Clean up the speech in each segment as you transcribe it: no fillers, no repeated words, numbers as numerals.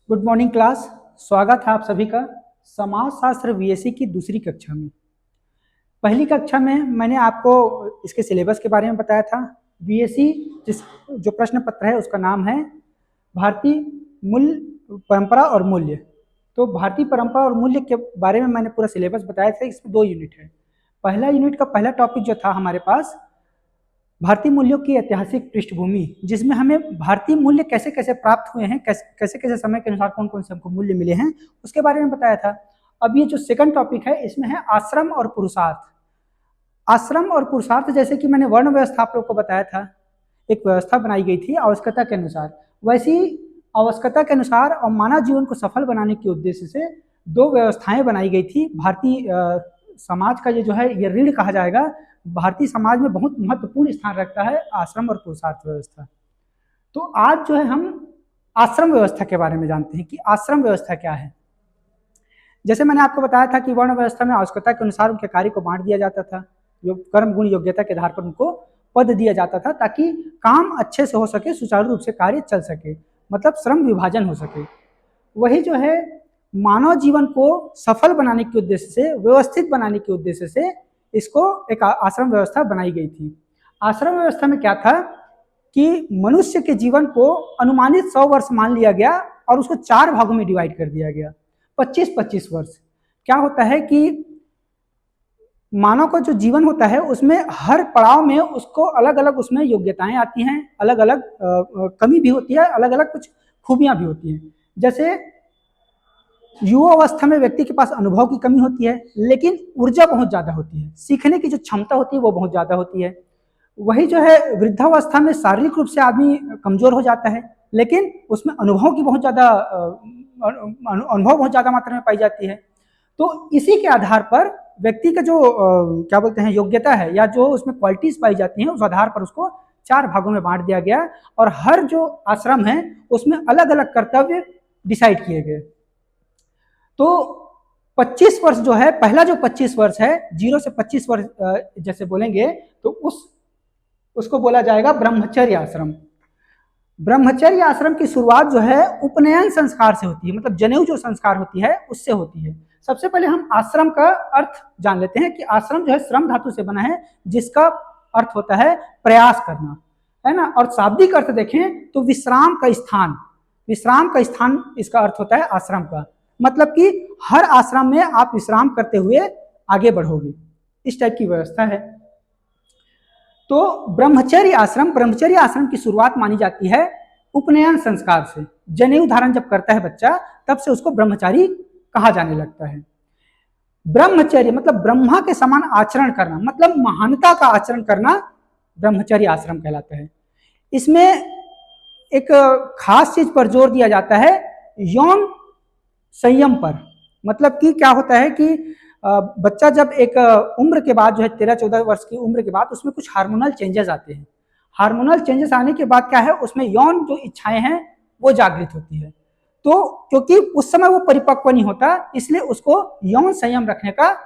Good morning class. स्वागत है आप सभी का समाजशास्त्र बीएससी की दूसरी कक्षा में। पहली कक्षा में मैंने आपको इसके सिलेबस के बारे में बताया था। बीएससी जिस जो प्रश्न पत्र है उसका नाम है भारतीय मूल्य परंपरा और मूल्य। तो भारतीय परंपरा और मूल्य के बारे में मैंने पूरा सिलेबस बताया था। इसमें 2 यूनिट है। पहला यूनिट का पहला टॉपिक जो था हमारे पास भारतीय मूल्यों की ऐतिहासिक पृष्ठभूमि, जिसमें हमें भारतीय मूल्य कैसे कैसे प्राप्त हुए हैं, कैसे कैसे समय के अनुसार कौन कौन से हमको मूल्य मिले हैं, उसके बारे में बताया था। अब ये जो सेकंड टॉपिक है इसमें है आश्रम और पुरुषार्थ। आश्रम और पुरुषार्थ जैसे कि मैंने वर्ण व्यवस्था आप लोग को बताया था, एक व्यवस्था बनाई गई थी आवश्यकता के अनुसार। वैसी आवश्यकता के अनुसार और मानव जीवन को सफल बनाने के उद्देश्य से 2 व्यवस्थाएं बनाई गई थी। भारतीय समाज का ये जो है ये रीढ़ कहा जाएगा, भारतीय समाज में बहुत महत्वपूर्ण स्थान रखता है आश्रम और पुरुषार्थ व्यवस्था। तो आज जो है हम आश्रम व्यवस्था के बारे में जानते हैं कि आश्रम व्यवस्था क्या है। जैसे मैंने आपको बताया था कि वर्ण व्यवस्था में आवश्यकता के अनुसार उनके कार्य को बांट दिया जाता था, कर्म गुण योग्यता के आधार पर उनको पद दिया जाता था ताकि काम अच्छे से हो सके, सुचारू रूप से कार्य चल सके, मतलब श्रम विभाजन हो सके। वही जो है मानव जीवन को सफल बनाने के उद्देश्य से, व्यवस्थित बनाने के उद्देश्य से इसको एक आश्रम व्यवस्था बनाई गई थी। आश्रम व्यवस्था में क्या था कि मनुष्य के जीवन को अनुमानित 100 वर्ष मान लिया गया और उसको 4 भागों में डिवाइड कर दिया गया, 25-25 वर्ष। क्या होता है कि मानव का जो जीवन होता है उसमें हर पड़ाव में उसको अलग अलग उसमें योग्यताएं आती हैं, अलग अलग कमी भी होती है, अलग अलग कुछ खूबियां भी होती हैं। जैसे युवा अवस्था में व्यक्ति के पास अनुभव की कमी होती है, लेकिन ऊर्जा बहुत ज्यादा होती है, सीखने की जो क्षमता होती है वो बहुत ज्यादा होती है। वही जो है वृद्धावस्था में शारीरिक रूप से आदमी कमजोर हो जाता है, लेकिन उसमें अनुभव की बहुत ज्यादा अनुभव बहुत ज्यादा मात्रा में पाई जाती है। तो इसी के आधार पर व्यक्ति का जो क्या बोलते हैं योग्यता है या जो उसमें क्वालिटीज पाई जाती हैं, उस आधार पर उसको 4 भागों में बांट दिया गया और हर जो आश्रम है उसमें अलग अलग कर्तव्य डिसाइड किए गए। तो 25 वर्ष जो है, पहला जो 25 वर्ष है, 0 से 25 वर्ष जैसे बोलेंगे तो उसको बोला जाएगा ब्रह्मचर्य आश्रम। ब्रह्मचर्य आश्रम की शुरुआत जो है उपनयन संस्कार से होती है, मतलब जनेऊ जो संस्कार होती है उससे होती है। सबसे पहले हम आश्रम का अर्थ जान लेते हैं कि आश्रम जो है श्रम धातु से बना है, जिसका अर्थ होता है प्रयास करना, है ना। और शाब्दिक अर्थ देखें तो विश्राम का स्थान, विश्राम का स्थान इसका अर्थ होता है आश्रम का, मतलब कि हर आश्रम में आप विश्राम करते हुए आगे बढ़ोगे, इस टाइप की व्यवस्था है। तो ब्रह्मचर्य आश्रम की शुरुआत मानी जाती है उपनयन संस्कार से। जनेऊ धारण जब करता है बच्चा तब से उसको ब्रह्मचारी कहा जाने लगता है। ब्रह्मचर्य मतलब ब्रह्मा के समान आचरण करना, मतलब महानता का आचरण करना ब्रह्मचर्य आश्रम कहलाता है। इसमें एक खास चीज पर जोर दिया जाता है, यौन संयम पर। मतलब कि क्या होता है कि बच्चा जब एक उम्र के बाद जो है 13-14 वर्ष की उम्र के बाद उसमें कुछ हार्मोनल चेंजेस आते हैं। हार्मोनल चेंजेस आने के बाद क्या है उसमें यौन जो इच्छाएं हैं वो जागृत होती है। तो क्योंकि उस समय वो परिपक्व नहीं होता, इसलिए उसको यौन संयम रखने का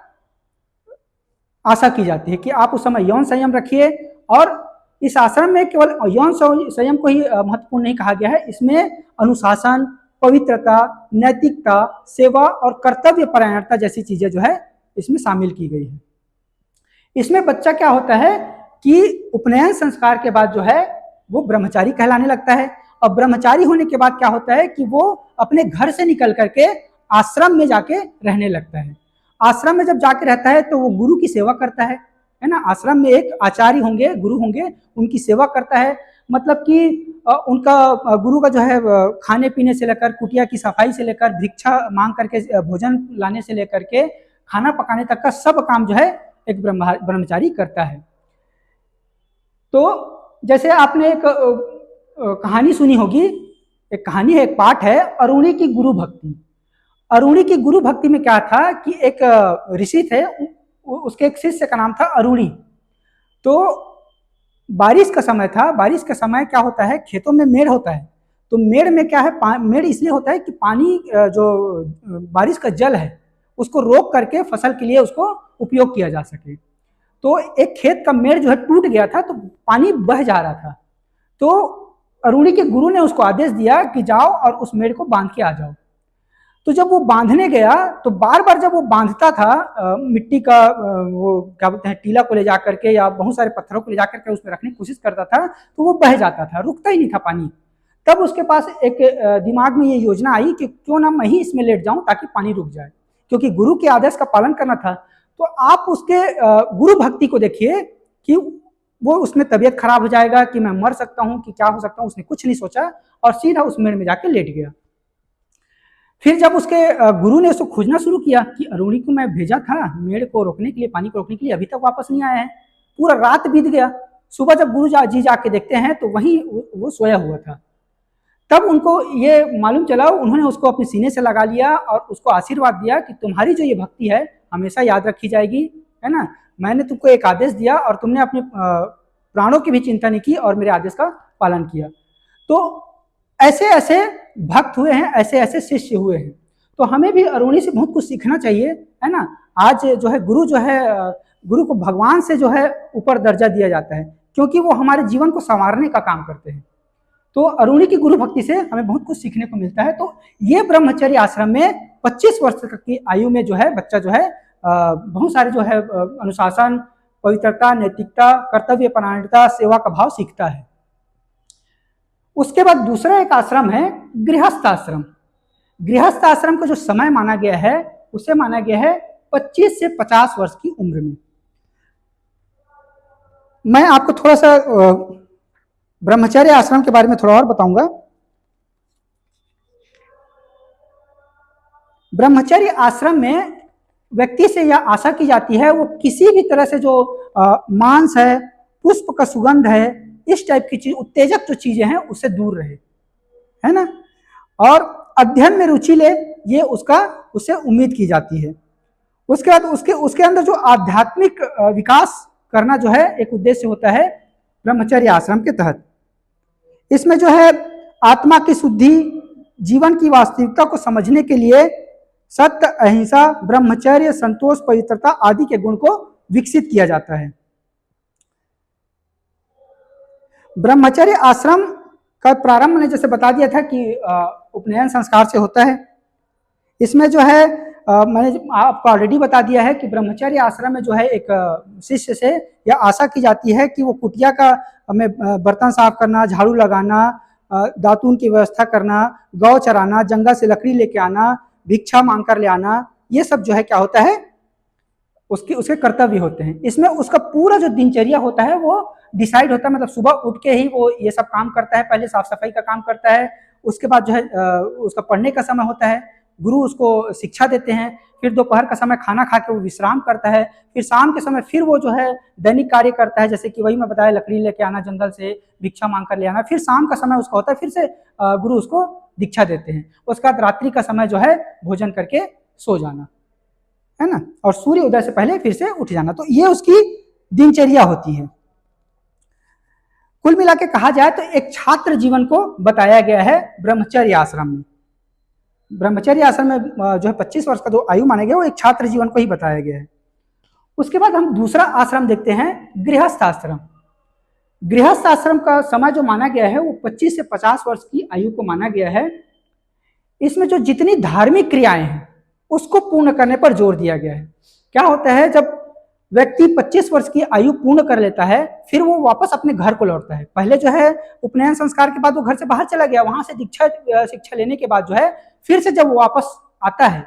आशा की जाती है कि आप उस समय यौन संयम रखिए। और इस आश्रम में केवल यौन संयम को ही महत्वपूर्ण नहीं कहा गया है, इसमें अनुशासन, पवित्रता, नैतिकता, सेवा और कर्तव्य परायणता जैसी चीजें जो है इसमें शामिल की गई है। इसमें बच्चा क्या होता है कि उपनयन संस्कार के बाद जो है वो ब्रह्मचारी कहलाने लगता है। और ब्रह्मचारी होने के बाद क्या होता है कि वो अपने घर से निकल करके आश्रम में जाके रहने लगता है। आश्रम में जब जाके रहता है तो वो गुरु की सेवा करता है ना। आश्रम में एक आचार्य होंगे, गुरु होंगे, उनकी सेवा करता है। मतलब कि उनका गुरु का जो है खाने पीने से लेकर, कुटिया की सफाई से लेकर, भिक्षा मांग करके भोजन लाने से लेकर के खाना पकाने तक का सब काम जो है एक ब्रह्मचारी करता है। तो जैसे आपने एक कहानी सुनी होगी, एक कहानी है, एक पाठ है, अरुणी की गुरु भक्ति। अरुणी की गुरु भक्ति में क्या था कि एक ऋषि थे, उसके एक शिष्य का नाम था अरुणी। तो बारिश का समय था। बारिश का समय क्या होता है, खेतों में मेड़ होता है। तो मेड़ में क्या है, मेड़ इसलिए होता है कि पानी जो बारिश का जल है उसको रोक करके फसल के लिए उसको उपयोग किया जा सके। तो एक खेत का मेड़ जो है टूट गया था, तो पानी बह जा रहा था। तो अरुणी के गुरु ने उसको आदेश दिया कि जाओ और उस मेढ़ को बांध के आ जाओ। तो जब वो बांधने गया तो बार बार जब वो बांधता था मिट्टी का वो क्या बोलते हैं टीला को ले जा करके या बहुत सारे पत्थरों को ले जा करके उसमें रखने की कोशिश करता था, तो वो बह जाता था, रुकता ही नहीं था पानी। तब उसके पास एक दिमाग में ये योजना आई कि क्यों ना मैं ही इसमें लेट जाऊं ताकि पानी रुक जाए, क्योंकि गुरु के आदेश का पालन करना था। तो आप उसके गुरु भक्ति को देखिए कि वो उसमें तबीयत खराब हो जाएगा कि मैं मर सकता हूं कि क्या हो सकता हूं, उसने कुछ नहीं सोचा और सीधा उस मेड़ में जाके लेट गया। फिर जब उसके गुरु ने उसको खोजना शुरू किया कि अरुणी को मैं भेजा था मेड़ को रोकने के लिए, पानी को रोकने के लिए, अभी तक वापस नहीं आया है, पूरा रात बीत गया। सुबह जब गुरु जी जाके देखते हैं तो वहीं वो सोया हुआ था। तब उनको ये मालूम चला, उन्होंने उसको अपने सीने से लगा लिया और उसको आशीर्वाद दिया कि तुम्हारी जो ये भक्ति है हमेशा याद रखी जाएगी, है ना। मैंने तुमको एक आदेश दिया और तुमने अपने प्राणों की भी चिंता नहीं की और मेरे आदेश का पालन किया। तो ऐसे ऐसे भक्त हुए हैं, ऐसे ऐसे शिष्य हुए हैं। तो हमें भी अरुणी से बहुत कुछ सीखना चाहिए, है ना। आज जो है गुरु को भगवान से जो है ऊपर दर्जा दिया जाता है, क्योंकि वो हमारे जीवन को संवारने का काम करते हैं। तो अरुणी की गुरु भक्ति से हमें बहुत कुछ सीखने को मिलता है। तो ये ब्रह्मचर्य आश्रम में 25 वर्ष तक की आयु में जो है बच्चा जो है बहुत सारे जो है अनुशासन, पवित्रता, नैतिकता, कर्तव्य परायणता, सेवा का भाव सीखता है। उसके बाद दूसरा एक आश्रम है गृहस्थ आश्रम। गृहस्थ आश्रम का जो समय माना गया है उसे माना गया है 25 से 50 वर्ष की उम्र में। मैं आपको थोड़ा सा ब्रह्मचर्य आश्रम के बारे में थोड़ा और बताऊंगा। ब्रह्मचर्य आश्रम में व्यक्ति से यह आशा की जाती है वो किसी भी तरह से जो मांस है, पुष्प का सुगंध है, इस टाइप की चीज, उत्तेजक जो चीजें हैं उससे दूर रहे, है ना। और अध्ययन में रुचि ले, ये उससे उम्मीद की जाती है। उसके बाद उसके अंदर जो आध्यात्मिक विकास करना जो है एक उद्देश्य होता है ब्रह्मचर्य आश्रम के तहत। इसमें जो है आत्मा की शुद्धि, जीवन की वास्तविकता को समझने के लिए सत्य, अहिंसा, ब्रह्मचर्य, संतोष, पवित्रता आदि के गुण को विकसित किया जाता है। ब्रह्मचर्य आश्रम का प्रारंभ मैंने जैसे बता दिया था कि उपनयन संस्कार से होता है। इसमें जो है मैंने आपको ऑलरेडी बता दिया है कि ब्रह्मचर्य आश्रम में जो है एक शिष्य से यह आशा की जाती है कि वो कुटिया का में बर्तन साफ करना, झाड़ू लगाना, दातून की व्यवस्था करना, गौ चराना, जंगल से लकड़ी लेके आना, भिक्षा मांग कर ले आना, ये सब जो है क्या होता है उसके कर्तव्य होते हैं। इसमें उसका पूरा जो दिनचर्या होता है वो डिसाइड होता है, मतलब सुबह उठ के ही वो ये सब काम करता है। पहले साफ सफाई का काम करता है, उसके बाद जो है उसका पढ़ने का समय होता है, गुरु उसको शिक्षा देते हैं, फिर दोपहर का समय खाना खा के वो विश्राम करता है, फिर शाम के समय फिर वो जो है दैनिक कार्य करता है, जैसे कि वही मैं बताया लकड़ी लेके आना, जंगल से भिक्षा मांग कर ले आना। फिर शाम का समय उसका होता है, फिर से गुरु उसको दीक्षा देते हैं। उसके बाद रात्रि का समय जो है भोजन करके सो जाना, है ना, और सूर्य उदय से पहले फिर से उठ जाना। तो ये उसकी दिनचर्या होती है। कुल मिला के कहा जाए तो एक छात्र जीवन को बताया गया है ब्रह्मचर्य आश्रम में। ब्रह्मचर्य आश्रम में जो है 25 वर्ष का जो आयु माना गया वो एक छात्र जीवन को ही बताया गया है। उसके बाद हम दूसरा आश्रम देखते हैं गृहस्थ आश्रम। गृहस्थ आश्रम का समय जो माना गया है वो 25 से 50 वर्ष की आयु को माना गया है। इसमें जो जितनी धार्मिक क्रियाएं हैं उसको पूर्ण करने पर जोर दिया गया है। क्या होता है, जब व्यक्ति 25 वर्ष की आयु पूर्ण कर लेता है फिर वो वापस अपने घर को लौटता है। पहले जो है उपनयन संस्कार के बाद वो घर से बाहर चला गया, वहां से शिक्षा लेने के बाद जो है फिर से जब वो वापस आता है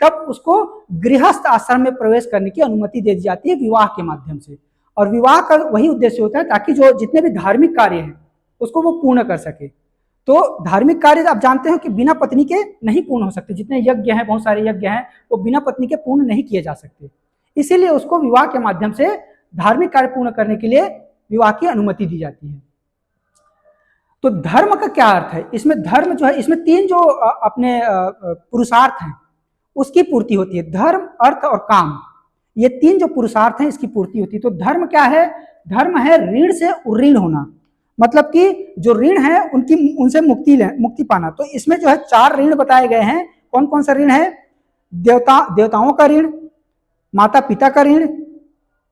तब उसको गृहस्थ आश्रम में प्रवेश करने की अनुमति दे दी जाती है विवाह के माध्यम से। और विवाह का वही उद्देश्य होता है ताकि जो जितने भी धार्मिक कार्य हैं उसको वो पूर्ण कर सके। तो धार्मिक कार्य आप जानते हैं कि बिना पत्नी के नहीं पूर्ण हो सकते। जितने यज्ञ हैं, बहुत सारे यज्ञ हैं, वो बिना पत्नी के पूर्ण नहीं किए जा सकते। इसीलिए उसको विवाह के माध्यम से धार्मिक कार्य पूर्ण करने के लिए विवाह की अनुमति दी जाती है। तो धर्म का क्या अर्थ है, इसमें धर्म जो है, इसमें 3 जो अपने पुरुषार्थ हैं उसकी पूर्ति होती है। धर्म, अर्थ और काम, ये 3 जो पुरुषार्थ हैं इसकी पूर्ति होती है। तो धर्म क्या है, धर्म है ऋण से उऋण होना, मतलब कि जो ऋण है उनसे मुक्ति पाना। तो इसमें जो है 4 ऋण बताए गए हैं। कौन कौन सा ऋण है, देवताओं का ऋण, माता पिता का ऋण,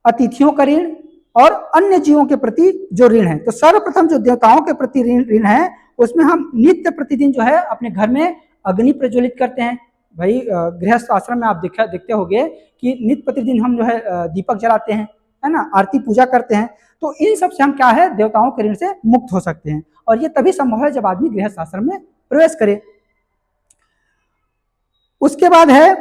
अतिथियों का ऋण और अन्य जीवों के प्रति जो ऋण है। तो सर्वप्रथम जो देवताओं के प्रति ऋण है उसमें हम नित्य प्रतिदिन जो है अपने घर में अग्नि प्रज्वलित करते हैं। भाई गृहस्थ आश्रम में आप देखते होंगे कि नित्य प्रतिदिन हम जो है दीपक जलाते हैं, है ना, आरती पूजा करते हैं। तो इन सब से हम क्या है, देवताओं के ऋण से मुक्त हो सकते हैं, और ये तभी संभव है जब आदमी गृहस्थ आश्रम में प्रवेश करे। उसके बाद है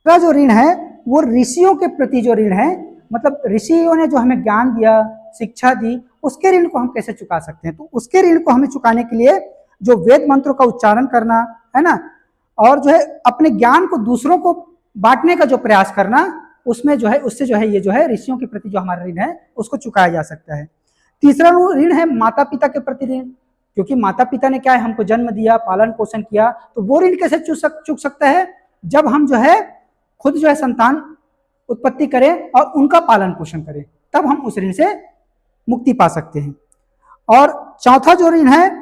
का जो ऋण है वो ऋषियों के प्रति जो ऋण है, मतलब ऋषियों ने जो हमें ज्ञान दिया, शिक्षा दी, उसके ऋण को हम कैसे चुका सकते हैं। तो उसके ऋण को हमें चुकाने के लिए जो वेद मंत्रों का उच्चारण करना है ना, और जो है अपने ज्ञान को दूसरों को बांटने का जो प्रयास करना, उसमें जो है उससे जो है ये जो है ऋषियों के प्रति जो हमारा ऋण है उसको चुकाया जा सकता है। तीसरा ऋण है माता पिता के प्रति ऋण, क्योंकि माता पिता ने क्या है, हमको जन्म दिया, पालन पोषण किया, तो वो ऋण कैसे चुक सकता है, जब हम जो है खुद जो है संतान उत्पत्ति करें और उनका पालन पोषण करें, तब हम उस ऋण से मुक्ति पा सकते हैं। और चौथा जो ऋण है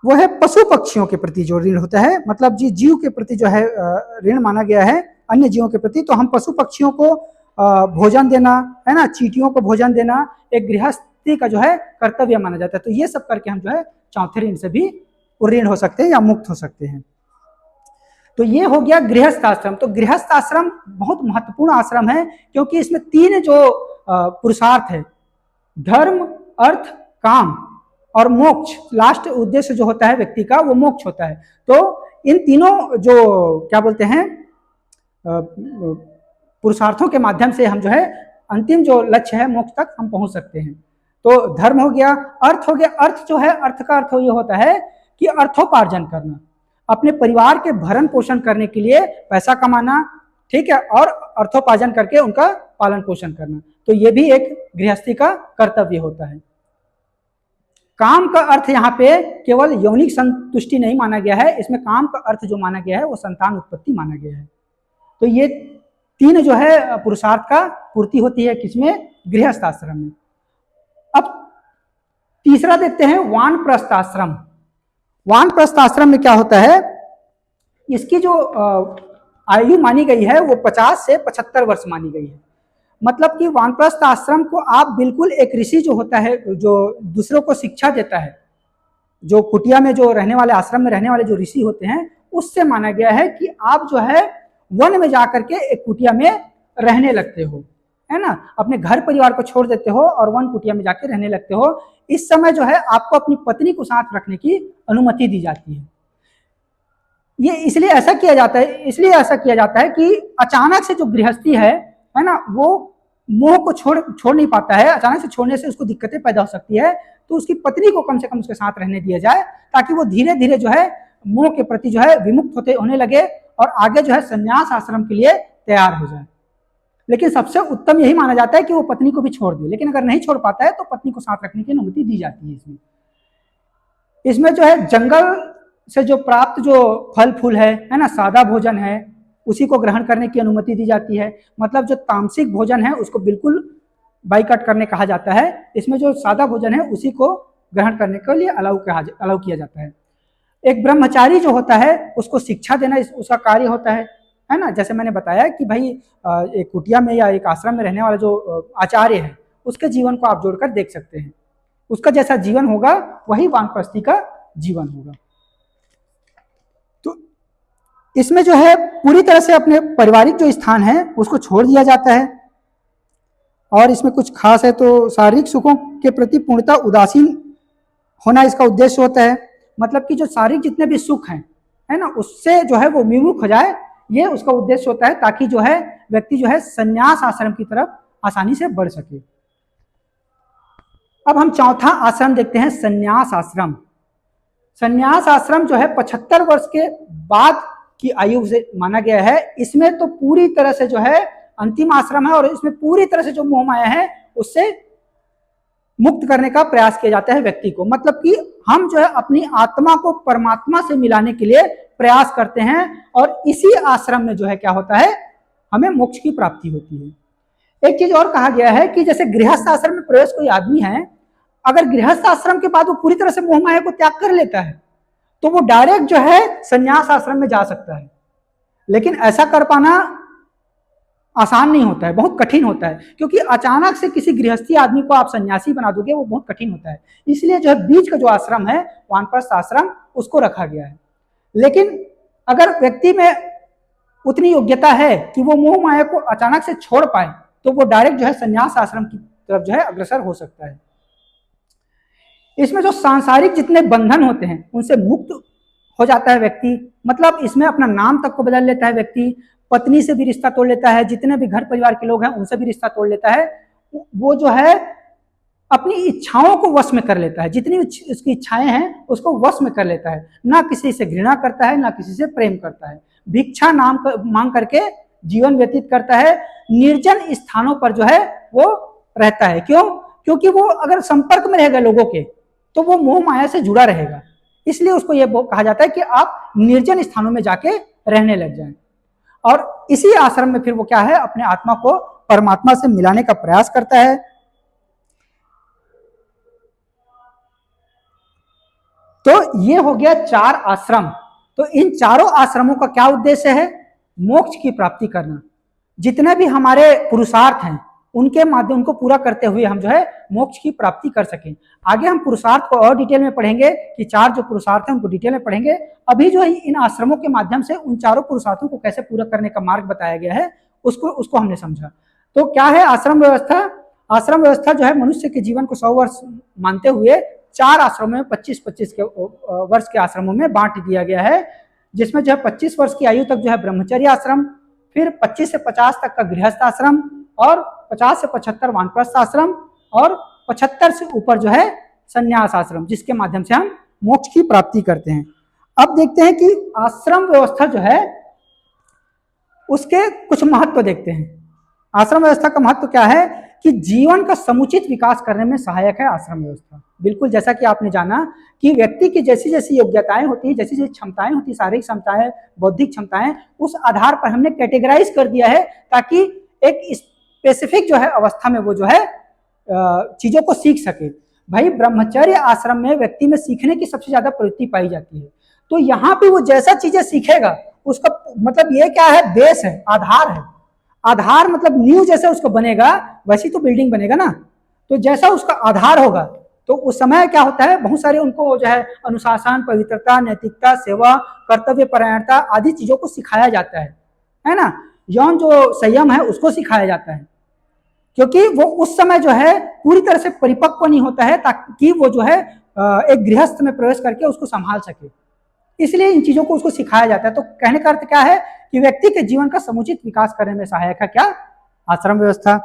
वो है पशु पक्षियों के प्रति जो ऋण होता है, मतलब जीव के प्रति जो है ऋण माना गया है अन्य जीवों के प्रति। तो हम पशु पक्षियों को भोजन देना, है ना, चींटियों को भोजन देना एक गृहस्थी का जो है कर्तव्य माना जाता है। तो ये सब करके हम जो है चौथे ऋण से भी ऋण हो सकते हैं या मुक्त हो सकते हैं। तो ये हो गया गृहस्थ आश्रम। तो गृहस्थ आश्रम बहुत महत्वपूर्ण आश्रम है, क्योंकि इसमें तीन जो पुरुषार्थ है, धर्म, अर्थ, काम और मोक्ष, लास्ट उद्देश्य जो होता है व्यक्ति का वो मोक्ष होता है। तो इन तीनों जो क्या बोलते हैं पुरुषार्थों के माध्यम से हम जो है अंतिम जो लक्ष्य है मोक्ष तक हम पहुंच सकते हैं। तो धर्म हो गया, अर्थ हो गया। अर्थ जो है, अर्थ का अर्थ ये होता है कि अर्थोपार्जन करना, अपने परिवार के भरण पोषण करने के लिए पैसा कमाना, ठीक है, और अर्थोपार्जन करके उनका पालन पोषण करना। तो ये भी एक गृहस्थी का कर्तव्य होता है। काम का अर्थ यहाँ पे केवल यौनिक संतुष्टि नहीं माना गया है, इसमें काम का अर्थ जो माना गया है वो संतान उत्पत्ति माना गया है। तो ये तीन जो है पुरुषार्थ का पूर्ति होती है किसमें, गृहस्थ आश्रम में। अब तीसरा देखते हैं वानप्रस्थ आश्रम। वानप्रस्थ आश्रम में क्या होता है, इसकी जो आयु मानी गई है वो 50 से 75 वर्ष मानी गई है। मतलब कि वानप्रस्थ आश्रम को आप बिल्कुल एक ऋषि जो होता है, जो दूसरों को शिक्षा देता है, जो कुटिया में जो रहने वाले, आश्रम में रहने वाले जो ऋषि होते हैं, उससे माना गया है कि आप जो है वन में जाकर के एक कुटिया में रहने लगते हो, है ना, अपने घर परिवार को छोड़ देते हो और वन कुटिया में जाकर रहने लगते हो। इस समय जो है आपको अपनी पत्नी को साथ रखने की अनुमति दी जाती है। ये इसलिए ऐसा किया जाता है कि अचानक से जो गृहस्थी है ना, वो मोह को छोड़ नहीं पाता है। अचानक से छोड़ने से उसको दिक्कतें पैदा हो सकती है, तो उसकी पत्नी को कम से कम उसके साथ रहने दिया जाए, ताकि वो धीरे धीरे जो है मोह के प्रति जो है विमुक्त होने लगे और आगे जो है संन्यास आश्रम के लिए तैयार हो जाए। लेकिन सबसे उत्तम यही माना जाता है कि वो पत्नी को भी छोड़ दे, लेकिन अगर नहीं छोड़ पाता है तो पत्नी को साथ रखने की अनुमति दी जाती है। इसमें जो है जंगल से जो प्राप्त जो फल फूल है ना, सादा भोजन है, उसी को ग्रहण करने की अनुमति दी जाती है। मतलब जो तामसिक भोजन है उसको बिल्कुल बाइकआउट करने कहा जाता है। इसमें जो सादा भोजन है उसी को ग्रहण करने के लिए अलाउ किया जाता है। एक ब्रह्मचारी जो होता है उसको शिक्षा देना उसका कार्य होता है ना। जैसे मैंने बताया कि भाई एक कुटिया में या एक आश्रम में रहने वाला जो आचार्य है उसके जीवन को आप जोड़कर देख सकते हैं। उसका जैसा जीवन होगा वही वानप्रस्थी का जीवन होगा। तो इसमें जो है पूरी तरह से अपने पारिवारिक जो स्थान है उसको छोड़ दिया जाता है। और इसमें कुछ खास है तो शारीरिक सुखों के प्रति पूर्णतः उदासीन होना इसका उद्देश्य होता है। मतलब कि जो शारीरिक जितने भी सुख हैं, है ना, उससे जो है वो विमुख हो जाए, ये उसका उद्देश्य होता है, ताकि जो है व्यक्ति जो है संन्यास आश्रम की तरफ आसानी से बढ़ सके। अब हम चौथा आश्रम देखते हैं, संन्यास आश्रम। संन्यास आश्रम जो है 75 वर्ष के बाद की आयु से माना गया है। इसमें तो पूरी तरह से जो है अंतिम आश्रम है और इसमें पूरी तरह से जो मोह माया है उससे मुक्त करने का प्रयास किया जाता है व्यक्ति को। मतलब कि हम जो है अपनी आत्मा को परमात्मा से मिलाने के लिए प्रयास करते हैं और इसी आश्रम में जो है क्या होता है, हमें मोक्ष की प्राप्ति होती है। एक चीज और कहा गया है कि जैसे गृहस्थ आश्रम में प्रवेश कोई आदमी है, अगर गृहस्थ आश्रम के बाद वो पूरी तरह से मोह माया को त्याग कर लेता है तो वो डायरेक्ट जो है संन्यास आश्रम में जा सकता है। लेकिन ऐसा कर पाना आसान नहीं होता है, बहुत कठिन होता है, क्योंकि अचानक से किसी गृहस्थी आदमी को आप सन्यासी बना दोगे, वो बहुत कठिन होता है। इसलिए जो है बीच का जो आश्रम है, वानप्रस्थ आश्रम, उसको रखा गया है। लेकिन अगर व्यक्ति में उतनी योग्यता है कि वो मोह माया को अचानक से छोड़ पाए, तो वो डायरेक्ट जो है संन्यास आश्रम की तरफ जो है अग्रसर हो सकता है। इसमें जो सांसारिक जितने बंधन होते हैं उनसे मुक्त हो जाता है व्यक्ति, मतलब इसमें अपना नाम तक को बदल लेता है व्यक्ति, पत्नी से भी रिश्ता तोड़ लेता है, जितने भी घर परिवार के लोग हैं उनसे भी रिश्ता तोड़ लेता है। वो जो है अपनी इच्छाओं को वश में कर लेता है, जितनी उसकी इच्छाएं हैं उसको वश में कर लेता है, ना किसी से घृणा करता है, ना किसी से प्रेम करता है, भिक्षा मांग करके जीवन व्यतीत करता है, निर्जन स्थानों पर जो है वो रहता है। क्यों? क्योंकि वो अगर संपर्क में रहेगा लोगों के तो वो मोह माया से जुड़ा रहेगा, इसलिए उसको ये कहा जाता है कि आप निर्जन स्थानों में जाके रहने लग जाएं। और इसी आश्रम में फिर वो क्या है, अपने आत्मा को परमात्मा से मिलाने का प्रयास करता है। तो ये हो गया 4 आश्रम। तो इन चारों आश्रमों का क्या उद्देश्य है? मोक्ष की प्राप्ति करना। जितने भी हमारे पुरुषार्थ हैं उनके माध्यम उनको पूरा करते हुए हम जो है मोक्ष की प्राप्ति कर सकें। आगे हम पुरुषार्थ को और डिटेल में पढ़ेंगे कि 4 जो पुरुषार्थ हैं उनको डिटेल में पढ़ेंगे। अभी जो है इन आश्रमों के माध्यम से उन चारों पुरुषार्थों को कैसे पूरा करने का मार्ग बताया गया है उसको हमने समझा। तो क्या है आश्रम व्यवस्था? आश्रम व्यवस्था जो है मनुष्य के जीवन को 100 वर्ष मानते हुए 4 आश्रमों में 25-25 के वर्ष के आश्रमों में बांट दिया गया है, जिसमें जो है 25 वर्ष की आयु तक जो है ब्रह्मचर्य आश्रम, फिर 25 से 50 तक का गृहस्थ आश्रम, और 50 से 75 वानप्रस्थ आश्रम, और 75 से ऊपर जो है संन्यास आश्रम, जिसके माध्यम से हम मोक्ष की प्राप्ति करते हैं। अब देखते हैं कि आश्रम व्यवस्था जो है उसके कुछ महत्व देखते हैं। आश्रम व्यवस्था का महत्व क्या है कि जीवन का समुचित विकास करने में सहायक है आश्रम व्यवस्था। बिल्कुल जैसा कि आपने जाना कि व्यक्ति की जैसी जैसी योग्यताएं होती है, जैसी जैसी क्षमताएं होती है, शारीरिक क्षमताएं, बौद्धिक क्षमताएं, उस आधार पर हमने कैटेगराइज कर दिया है ताकि एक स्पेसिफिक जो है अवस्था में वो जो है चीजों को सीख सके। भाई ब्रह्मचर्य आश्रम में व्यक्ति में सीखने की सबसे ज्यादा प्रवृत्ति पाई जाती है, तो यहाँ पे वो जैसा चीजें सीखेगा उसका मतलब ये क्या है, बेस है, आधार है। आधार मतलब नींव जैसे उसको बनेगा वैसी तो बिल्डिंग बनेगा ना। तो जैसा उसका आधार होगा तो उस समय क्या होता है, बहुत सारे उनको जो है अनुशासन, पवित्रता, नैतिकता, सेवा, कर्तव्य परायणता आदि चीजों को सिखाया जाता है ना। यौन जो संयम है उसको सिखाया जाता है, क्योंकि वो उस समय जो है पूरी तरह से परिपक्व नहीं होता है ताकि वो जो है एक गृहस्थ में प्रवेश करके उसको संभाल सके, इसलिए इन चीजों को उसको सिखाया जाता है। तो कहने का अर्थ क्या है कि व्यक्ति के जीवन का समुचित विकास करने में सहायक है क्या, आश्रम व्यवस्था।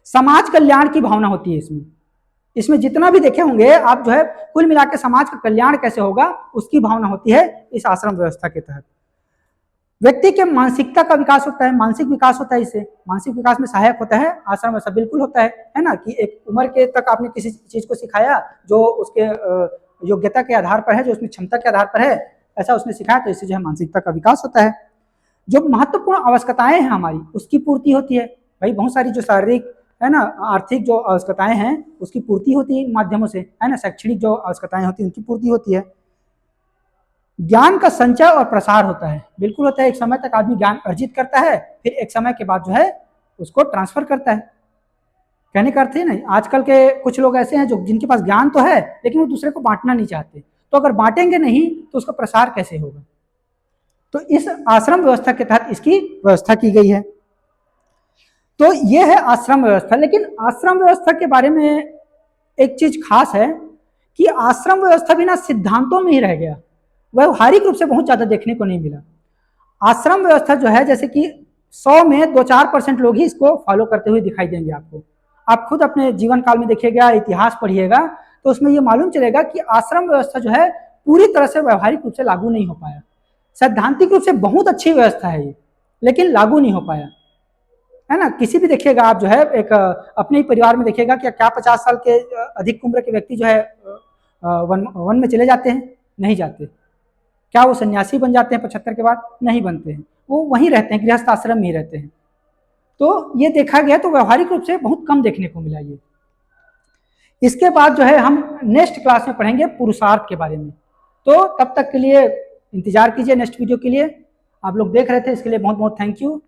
समाज कल्याण की भावना होती है इसमें जितना भी देखे होंगे आप जो है कुल मिला के समाज का कल्याण कैसे होगा उसकी भावना होती है इस आश्रम व्यवस्था के तहत। व्यक्ति के मानसिकता का विकास होता है, मानसिक विकास होता है, इससे मानसिक विकास में सहायक होता है आश्रम व्यवस्था। बिल्कुल होता है ना, कि एक उम्र के तक आपने किसी चीज को सिखाया जो उसके योग्यता के आधार पर है, जो उसमें क्षमता के आधार पर है, ऐसा उसने सिखाया, तो इससे जो है मानसिकता का विकास होता है। जो महत्वपूर्ण आवश्यकताएं हैं हमारी उसकी पूर्ति होती है। भाई बहुत सारी जो शारीरिक है ना, आर्थिक जो आवश्यकताएं हैं उसकी पूर्ति होती है इन माध्यमों से, है ना। शैक्षणिक जो आवश्यकताएं होती हैं उनकी पूर्ति होती है। ज्ञान का संचय और प्रसार होता है, बिल्कुल होता है। एक समय तक आदमी ज्ञान अर्जित करता है, फिर एक समय के बाद जो है उसको ट्रांसफर करता है। कहने का अर्थ है नहीं, आजकल के कुछ लोग ऐसे हैं जो जिनके पास ज्ञान तो है लेकिन वो दूसरे को बांटना नहीं चाहते, तो अगर बांटेंगे नहीं तो उसका प्रसार कैसे होगा। तो इस आश्रम व्यवस्था के तहत इसकी व्यवस्था की गई है। तो ये है आश्रम व्यवस्था। लेकिन आश्रम व्यवस्था के बारे में एक चीज खास है कि आश्रम व्यवस्था बिना सिद्धांतों में ही रह गया, व्यवहारिक रूप से बहुत ज्यादा देखने को नहीं मिला। आश्रम व्यवस्था जो है जैसे कि 100 में 2-4% लोग ही इसको फॉलो करते हुए दिखाई देंगे आपको। आप खुद अपने जीवन काल में देखिएगा, इतिहास पढ़िएगा, तो उसमें ये मालूम चलेगा कि आश्रम व्यवस्था जो है पूरी तरह से व्यवहारिक रूप से लागू नहीं हो पाया। सैद्धांतिक रूप से बहुत अच्छी व्यवस्था है ये, लेकिन लागू नहीं हो पाया, है ना। किसी भी देखिएगा आप जो है एक अपने ही परिवार में देखिएगा कि क्या 50 साल के अधिक उम्र के व्यक्ति जो है वन में चले जाते हैं? नहीं जाते। क्या वो सन्यासी बन जाते हैं 75 के बाद? नहीं बनते हैं, वो वहीं रहते हैं, गृहस्थ आश्रम में ही रहते हैं। तो ये देखा गया तो व्यवहारिक रूप से बहुत कम देखने को मिला ये। इसके बाद जो है हम नेक्स्ट क्लास में पढ़ेंगे पुरुषार्थ के बारे में। तो तब तक के लिए इंतजार कीजिए नेक्स्ट वीडियो के लिए। आप लोग देख रहे थे, इसके लिए बहुत बहुत थैंक यू।